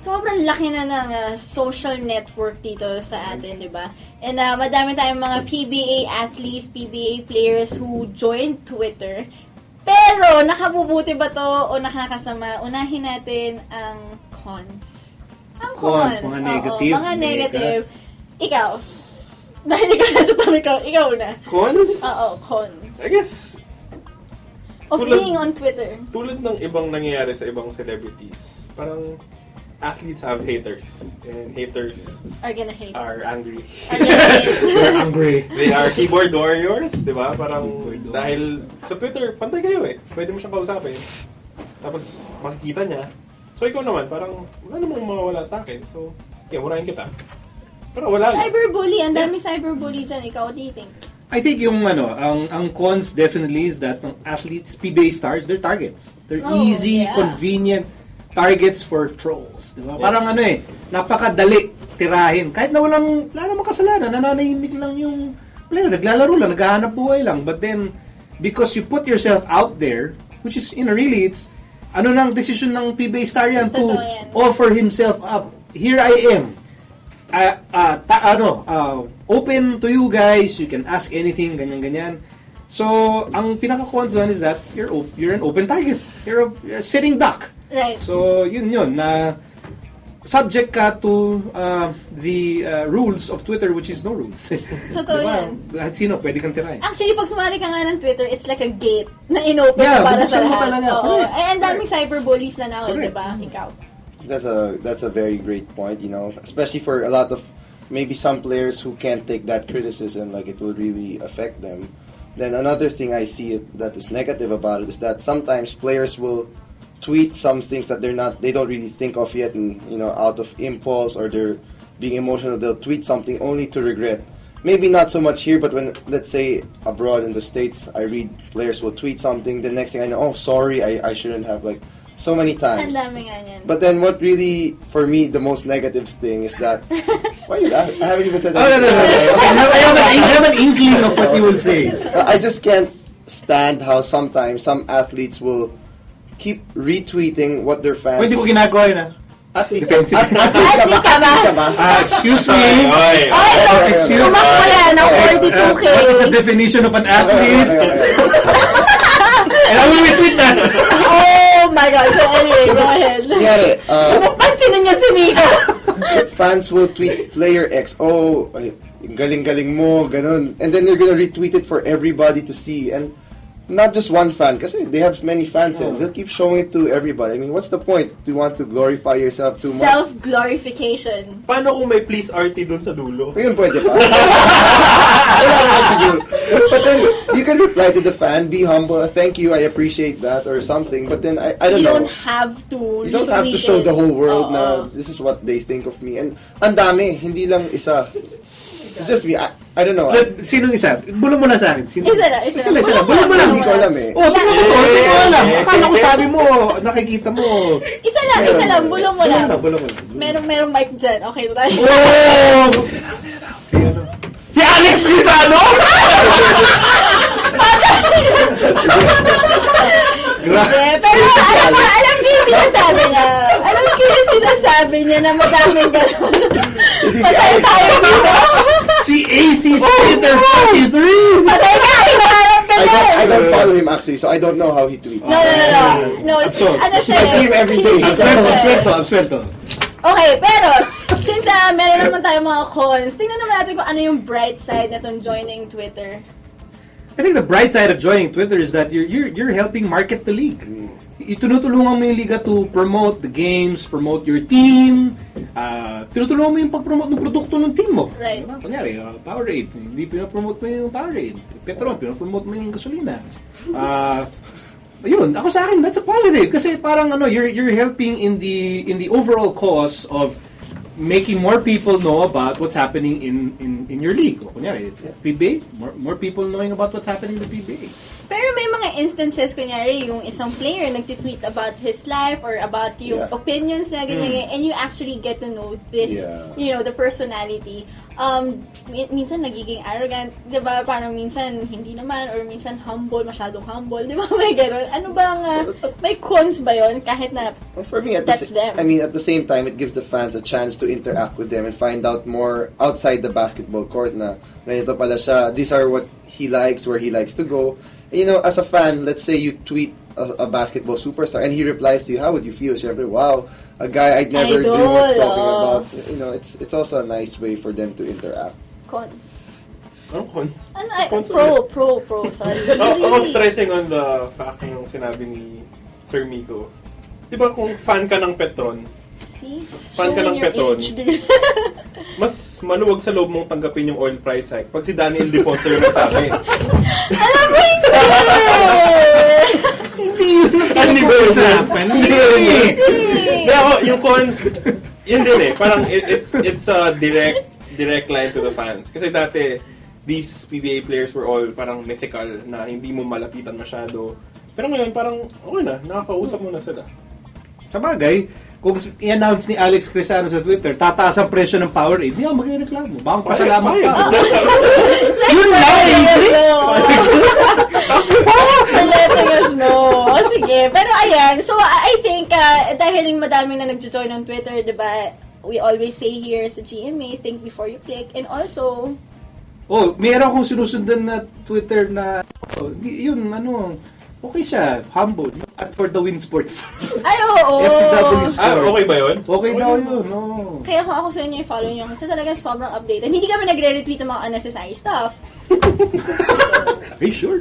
sobrang laki na ng social network dito sa atin, di ba? And madami tayong mga PBA athletes, PBA players who joined Twitter. Pero, nakabubuti ba to o nakakasama? Unahin natin ang cons. Ang cons. Mga negative. Mga negative. Ikaw. Dahil ikaw nasa tabi ko, ikaw na. Cons? Oo, cons. I guess, Of being on Twitter. Tulad ng ibang nangyayari sa ibang celebrities, parang athletes have haters. And haters Are gonna hate. are angry. They're angry. They are keyboard warriors, di ba? Parang dahil sa Twitter, pantay kayo eh. Pwede mo siyang kausapin. Tapos makikita niya. So ikaw naman, parang wala namang mawawala sa akin. So, murahin kita. Pero wala lang. Cyberbully, ang daming cyberbully dyan. Ikaw, what do you think? I think yung ang cons definitely is that ng athletes, PBA stars, they're targets. They're easy, convenient targets for trolls. Diba? Yeah. Parang napakadali tirahin. Kahit na wala namang kasalanan, nananahimik lang yung player, naglalaro lang, naghahanap buhay lang. But then, because you put yourself out there, which is, really, it's, nang decision ng PBA star yan to offer himself up. Here I am. Open to you guys, you can ask anything, ganyan-ganyan. So, ang pinaka-cons doon is that you're an open target. You're a sitting duck. Right. So, yun, na subject ka to the rules of Twitter, which is no rules. Totoo yan. Lahat sino, pwede kang tirahin. Actually, pag sumali ka nga ng Twitter, it's like a gate na inopen para sa lahat. Talaga. Oo. And daming cyberbullies na now, di ba? Ikaw. That's a very great point, especially for a lot of maybe some players who can't take that criticism, like it will really affect them. Then another thing I see that is negative about it is that sometimes players will tweet some things that they don't really think of yet, and out of impulse or they're being emotional, they'll tweet something only to regret. Maybe not so much here, but when, let's say, abroad in the States, I read players will tweet something, the next thing I know, oh, sorry, I shouldn't have, like, so many times. Ang dami nga yan. But then what really, for me, the most negative thing is that... Why are you laughing? I haven't even said that. No. I have an inkling of what you will say. I just can't stand how sometimes some athletes will keep retweeting what their fans... Hindi ko ginagawa yun, Defensive. Athlete ka ba? Excuse me. Excuse me. Tumakbo yan ng 42K. What is the definition of an athlete? And I will retweet that. Oh my God. So anyway, go ahead. Pansinin niya si Mika. Fans will tweet player X, galing-galing mo, ganun. And then they're gonna retweet it for everybody to see. And not just one fan, kasi they have many fans and they'll keep showing it to everybody. I mean, what's the point? Do you want to glorify yourself too much? Self-glorification. Paano kung may please RT dun sa dulo? Ayun, pwede pa. But then, you can reply to the fan, be humble, thank you, I appreciate that, or something. But then, I don't know. You don't have to. You don't have to show the whole world na this is what they think of me. And ang dami, hindi lang isa. It's just me. I don't know. Sinong isa? Bulong mo na sa akin. Isa lang. Bulong mo lang. Hindi ko alam eh. Tingnan ko to. Hindi ko alam. Akala ko sabi mo, nakikita mo. Isa lang. Bulong mo lang. Bulong mo. Merong mic dyan. Okay, tayo. Oh! Si Alex Lizano? Pero alam ko yung sinasabi niya. Alam ko yung sinasabi niya na madaming gano'n. Patay tayo dito. Si AC Skater 43! Patay ka! Hinahanap ka na! I don't follow him actually, so I don't know how he tweets. No, ano siya? I see him every day. Absuelto. Okay, pero since meron naman tayong mga cons, tingnan naman natin kung ano yung bright side na itong joining Twitter. I think the bright side of joining Twitter is that you're helping market the league. Itunutulungan mo yung liga to promote the games, promote your team. Tinutulungan mo yung pag-promote ng produkto ng team mo. Right. Kunyari, Powerade. Hindi pinapromote mo yung Powerade. Petron, pinapromote mo yung gasolina. Ayun, ako sa akin, that's a positive. Kasi parang you're helping in the overall cause of making more people know about what's happening in your league. O kunyari, PBA, more people knowing about what's happening in the PBA. Pero may mga instances, kunyari, yung isang player nagtitweet about his life or about yung opinions niya, ganyan, and you actually get to know this, the personality. Minsan nagiging arrogant, di ba? Parang minsan hindi naman, or minsan masyadong humble, di ba? May gano'n. Ano bang, may cons ba yun kahit na for me, that's them? I mean, at the same time, it gives the fans a chance to interact with them and find out more outside the basketball court na ganito pala siya, these are what he likes, where he likes to go. And, as a fan, let's say you tweet a basketball superstar and he replies to you, how would you feel? Siyempre, wow, a guy I'd never dream of talking about. It's also a nice way for them to interact. Cons. Anong cons? Pro. Sorry. Ako stressing on the fact ng sinabi ni Sir Miko. Di ba kung fan ka ng Petron, fan ka ng Petron, mas maluwag sa loob mong tanggapin yung oil price hike pag si Daniel Defonso yung nagsabi. Alam mo Hindi yun ang usapan. Hindi ako, yung cons, yun din eh. Parang it's a direct line to the fans. Kasi dati, these PBA players were all parang mythical na hindi mo malapitan masyado. Pero ngayon, parang okay na, nakakausap mo na sila. Sa bagay, kung i-announce ni Alex Cresano sa Twitter, tataas ang presyo ng Powerade, hindi ako magreklamo. Baka pasalamat ka. Yun lang, Chris! for letting us know. O, sige. Pero ayan, so I think, dahil madaming na nagjo-join on Twitter, di ba, we always say here sa GMA, think before you click. And also, meron akong sinusundan na Twitter na, okay siya, humble. At for the Win Sports. Ay, oo. FTW Sports. Okay ba yun? Okay daw yun, Kaya kung ako sa inyo i-follow nyo, kasi talagang sobrang updated. Hindi kami nagre-retweet ng mga unnecessary stuff. Are you sure?